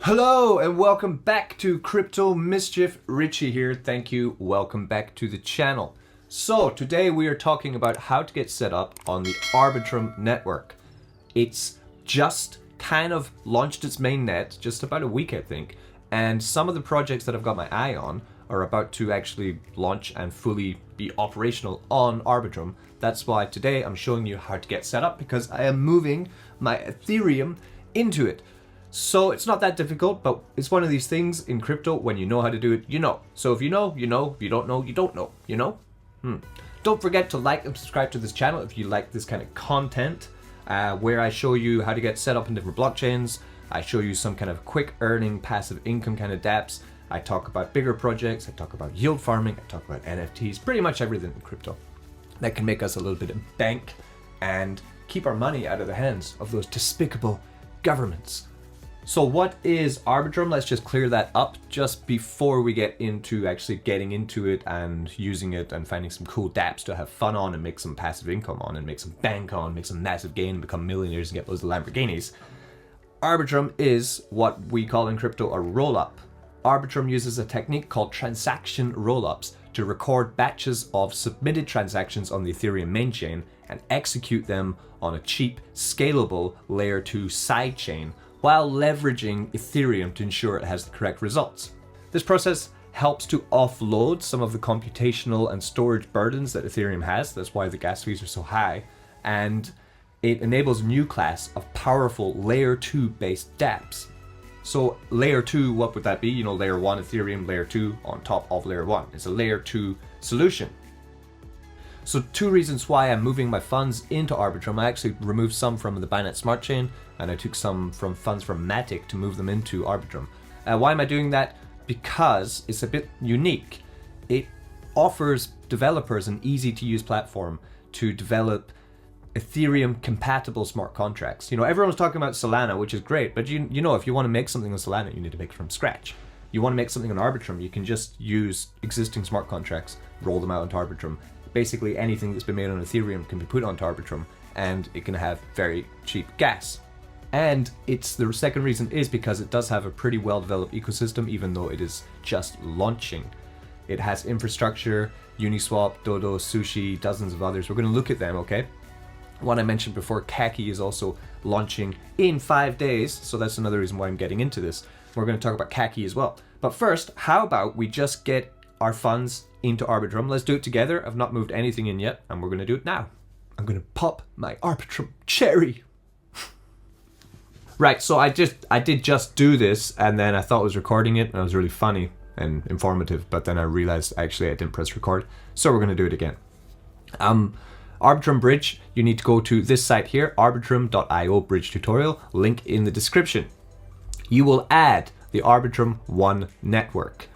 Hello and welcome back to Crypto Mischief. Richie here. Thank you. Welcome back to the channel. So today we are talking about how to get set up on the Arbitrum network. It's just kind of launched its mainnet just about a week, I think. And some of the projects that I've got my eye on are about to actually launch and fully be operational on Arbitrum. That's why today I'm showing you how to get set up, because I am moving my Ethereum into it. So it's not that difficult, but it's one of these things in crypto, when you know how to do it, you know. So if you know, you know. If you don't know, you don't know, you know? Don't forget to like and subscribe to this channel if you like this kind of content, where I show you how to get set up in different blockchains. I show you some kind of quick earning, passive income kind of dApps. I talk about bigger projects. I talk about yield farming. I talk about NFTs, pretty much everything in crypto that can make us a little bit of bank and keep our money out of the hands of those despicable governments. So what is Arbitrum? Let's just clear that up just before we get into actually getting into it and using it and finding some cool dApps to have fun on and make some passive income on and make some bank on, make some massive gain, become millionaires and get those Lamborghinis. Arbitrum is what we call in crypto a roll-up. Arbitrum uses a technique called transaction roll-ups to record batches of submitted transactions on the Ethereum main chain and execute them on a cheap, scalable layer 2 sidechain, while leveraging Ethereum to ensure it has the correct results. This process helps to offload some of the computational and storage burdens that Ethereum has. That's why the gas fees are so high. And it enables a new class of powerful layer 2 based dApps. So layer 2, what would that be? You know, layer 1 Ethereum, layer 2 on top of layer 1. It's a layer 2 solution. So two reasons why I'm moving my funds into Arbitrum. I actually removed some from the Binance Smart Chain, and I took some from funds from Matic to move them into Arbitrum. Why am I doing that? Because it's a bit unique. It offers developers an easy to use platform to develop Ethereum compatible smart contracts. You know, everyone's talking about Solana, which is great, but you know, if you want to make something on Solana, you need to make it from scratch. You want to make something on Arbitrum, you can just use existing smart contracts, roll them out onto Arbitrum. Basically anything that's been made on Ethereum can be put onto Arbitrum, and it can have very cheap gas. And it's the second reason is because it does have a pretty well developed ecosystem, even though it is just launching. It has infrastructure, Uniswap, Dodo, Sushi, dozens of others. We're going to look at them, okay? One I mentioned before, Kaki, is also launching in 5 days, so that's another reason why I'm getting into this. We're going to talk about Kaki as well. But first, how about we just get our funds into Arbitrum? Let's do it together. I've not moved anything in yet, and we're going to do it now. I'm going to pop my Arbitrum cherry. Right, so I did just do this, and then I thought I was recording it, and it was really funny and informative, but then I realized actually I didn't press record, so we're going to do it again. Arbitrum Bridge, you need to go to this site here, arbitrum.io bridge tutorial, link in the description. You will add the Arbitrum 1 network.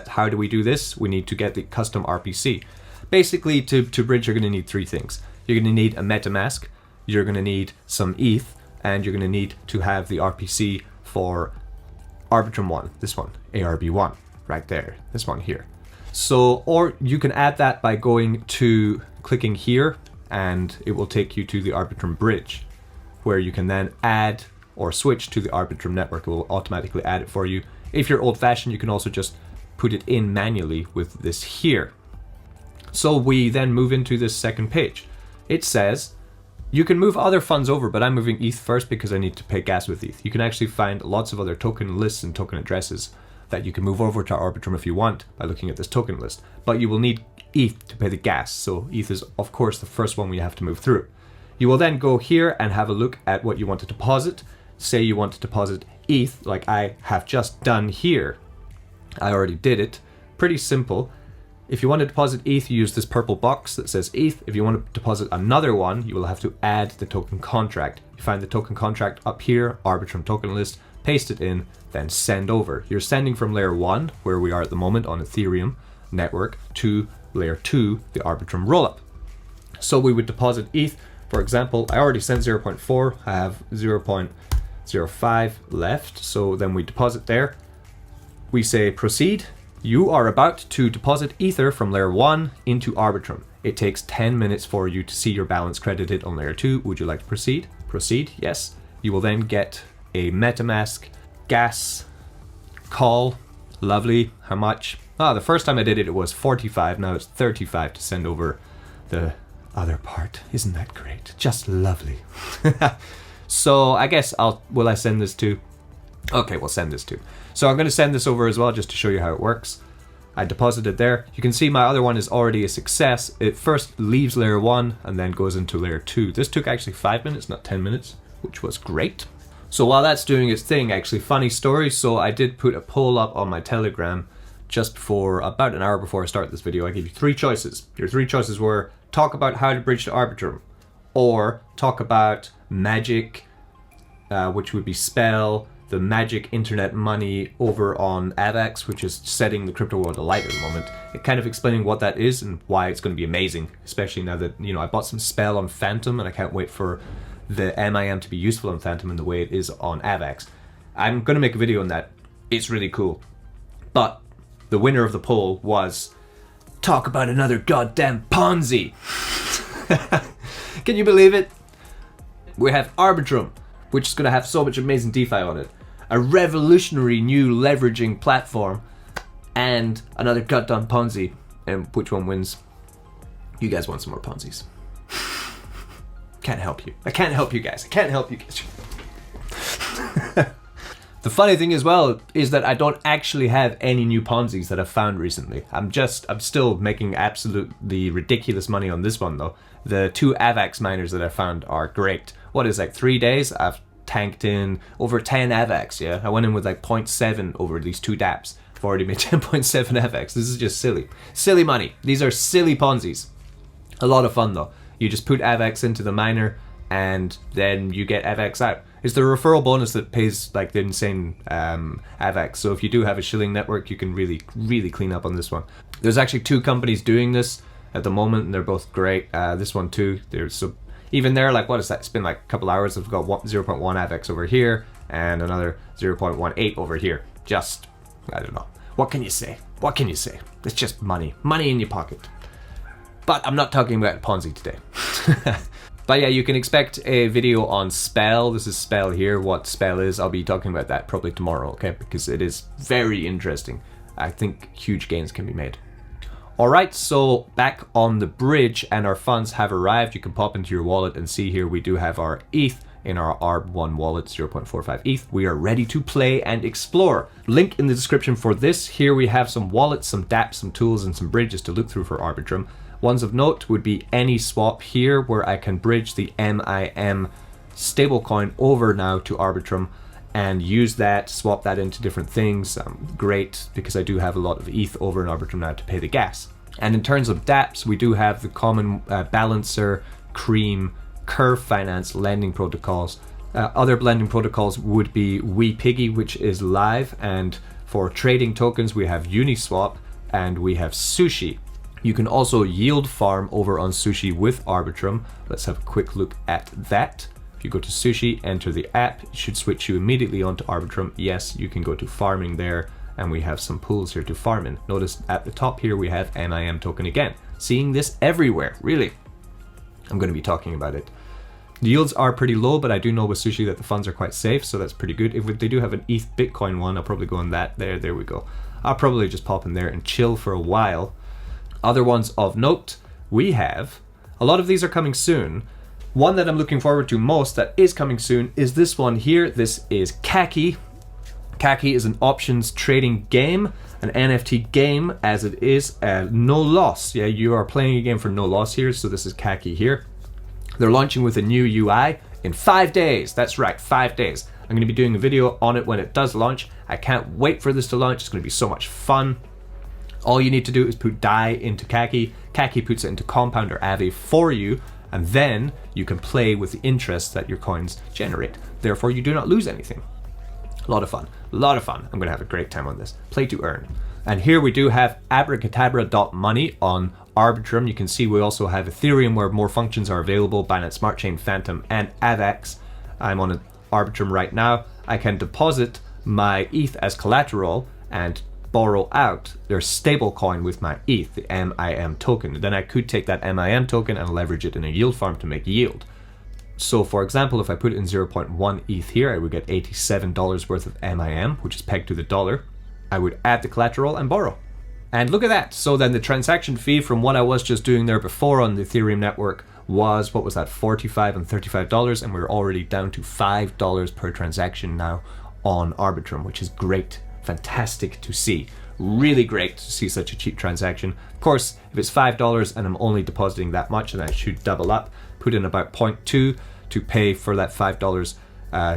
How do we do this? We need to get the custom RPC. Basically, to bridge, you're going to need three things. You're going to need a MetaMask, you're going to need some ETH, and you're going to need to have the RPC for Arbitrum 1, this one, ARB1, right there, this one here. So, or you can add that by clicking here, and it will take you to the Arbitrum Bridge, where you can then add or switch to the Arbitrum network. It will automatically add it for you. If you're old-fashioned, you can also just put it in manually with this here. So we then move into this second page. It says you can move other funds over, but I'm moving ETH first because I need to pay gas with ETH. You can actually find lots of other token lists and token addresses that you can move over to Arbitrum if you want by looking at this token list, but you will need ETH to pay the gas. So ETH is of course the first one we have to move through. You will then go here and have a look at what you want to deposit. Say you want to deposit ETH like I have just done here. I already did it. Pretty simple. If you want to deposit ETH, you use this purple box that says ETH. If you want to deposit another one, you will have to add the token contract. You find the token contract up here, Arbitrum token list, paste it in, then send over. You're sending from layer 1, where we are at the moment on Ethereum network, to layer 2, the Arbitrum rollup. So we would deposit ETH. For example, I already sent 0.4. I have 0.05 left. So then we deposit there. We say proceed. You are about to deposit Ether from layer 1 into Arbitrum. It takes 10 minutes for you to see your balance credited on layer 2. Would you like to proceed? Proceed, yes. You will then get a MetaMask gas call. Lovely. How much? The first time I did it, it was 45. Now it's 35 to send over the other part. Isn't that great? Just lovely. So I guess will I send this to? Okay, we'll send this to. So I'm going to send this over as well, just to show you how it works. I deposited there. You can see my other one is already a success. It first leaves layer 1 and then goes into layer 2. This took actually 5 minutes, not 10 minutes, which was great. So while that's doing its thing, actually, funny story. So I did put a poll up on my Telegram just before, about an hour before I start this video. I gave you 3 choices. Your 3 choices were talk about how to bridge to Arbitrum, or talk about magic, which would be spell, the magic internet money over on AVAX, which is setting the crypto world alight at the moment. It kind of explaining what that is and why it's going to be amazing, especially now that, you know, I bought some spell on Phantom and I can't wait for the MIM to be useful on Phantom in the way it is on AVAX. I'm going to make a video on that. It's really cool. But the winner of the poll was talk about another goddamn Ponzi. Can you believe it? We have Arbitrum, which is going to have so much amazing DeFi on it. A revolutionary new leveraging platform, and another goddamn Ponzi. And which one wins? You guys want some more Ponzis. Can't help you. I can't help you guys. I can't help you guys. The funny thing as well is that I don't actually have any new Ponzis that I've found recently. I'm still making absolutely ridiculous money on this one though. The 2 AVAX miners that I found are great. What is like 3 days? I've tanked in over 10 AVAX, yeah? I went in with like 0.7 over these 2 dApps. I've already made 10.7 AVAX. This is just silly. Silly money. These are silly Ponzis. A lot of fun though. You just put AVAX into the miner and then you get AVAX out. It's the referral bonus that pays like the insane AVAX. So if you do have a shilling network, you can really, really clean up on this one. There's actually 2 companies doing this at the moment and they're both great. This one too. So even there, like what is that? It's been like a couple hours. I've got 0.1 AVAX over here and another 0.18 over here. Just, I don't know. What can you say? What can you say? It's just money. Money in your pocket. But I'm not talking about Ponzi today. But yeah, you can expect a video on Spell. This is Spell here, what Spell is. I'll be talking about that probably tomorrow, okay? Because it is very interesting. I think huge gains can be made. Alright, so back on the bridge and our funds have arrived. You can pop into your wallet and see here we do have our ETH in our ARB1 wallet, 0.45 ETH. We are ready to play and explore. Link in the description for this. Here we have some wallets, some dApps, some tools, and some bridges to look through for Arbitrum. Ones of note would be AnySwap here, where I can bridge the MIM stablecoin over now to Arbitrum and use that, swap that into different things. Great, because I do have a lot of ETH over in Arbitrum now to pay the gas. And in terms of dApps, we do have the common Balancer, Cream, Curve Finance lending protocols. Other lending protocols would be WePiggy, which is live, and for trading tokens we have Uniswap and we have Sushi. You can also yield farm over on Sushi with Arbitrum. Let's have a quick look at that. If you go to Sushi, enter the app, it should switch you immediately onto Arbitrum. Yes, you can go to farming there, and we have some pools here to farm in. Notice at the top here we have MIM token again. Seeing this everywhere, really. I'm going to be talking about it. The yields are pretty low, but I do know with Sushi that the funds are quite safe, so that's pretty good. If they do have an ETH Bitcoin one, I'll probably go on that. There we go. I'll probably just pop in there and chill for a while. Other ones of note, we have, a lot of these are coming soon. One that I'm looking forward to most that is coming soon is this one here. This is Kaki. Kaki is an options trading game, an NFT game as it is, no loss. Yeah, you are playing a game for no loss here, so this is Kaki here. They're launching with a new UI in 5 days. That's right, 5 days. I'm going to be doing a video on it when it does launch. I can't wait for this to launch. It's going to be so much fun. All you need to do is put DAI into Kaki. Kaki puts it into Compound or Aave for you, and then you can play with the interest that your coins generate. Therefore, you do not lose anything. A lot of fun. A lot of fun. I'm going to have a great time on this. Play to earn. And here we do have abracadabra.money on Arbitrum. You can see we also have Ethereum where more functions are available, Binance Smart Chain, Phantom, and AVAX. I'm on Arbitrum right now. I can deposit my ETH as collateral and borrow out their stable coin with my ETH, the MIM token. Then I could take that MIM token and leverage it in a yield farm to make yield. So for example, if I put in 0.1 ETH here, I would get $87 worth of MIM, which is pegged to the dollar. I would add the collateral and borrow. And look at that. So then the transaction fee from what I was just doing there before on the Ethereum network was, what was that, $45 and $35, and we're already down to $5 per transaction now on Arbitrum, which is great. Fantastic to see. Really great to see such a cheap transaction. Of course, if it's $5 and I'm only depositing that much, then I should double up, put in about 0.2 to pay for that $5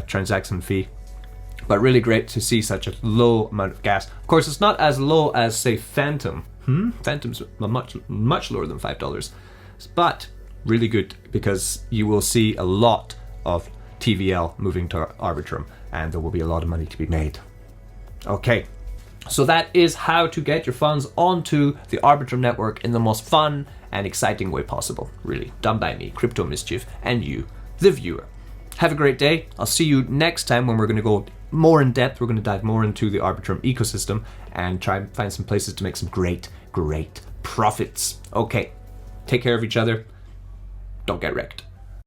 transaction fee. But really great to see such a low amount of gas. Of course, it's not as low as, say, Phantom. Phantom's much lower than $5. But really good, because you will see a lot of TVL moving to Arbitrum, and there will be a lot of money to be made. Okay, so that is how to get your funds onto the Arbitrum network in the most fun and exciting way possible. Really, done by me, Crypto Mischief, and you, the viewer. Have a great day. I'll see you next time when we're going to go more in depth. We're going to dive more into the Arbitrum ecosystem and try and find some places to make some great profits. Okay, take care of each other. Don't get wrecked.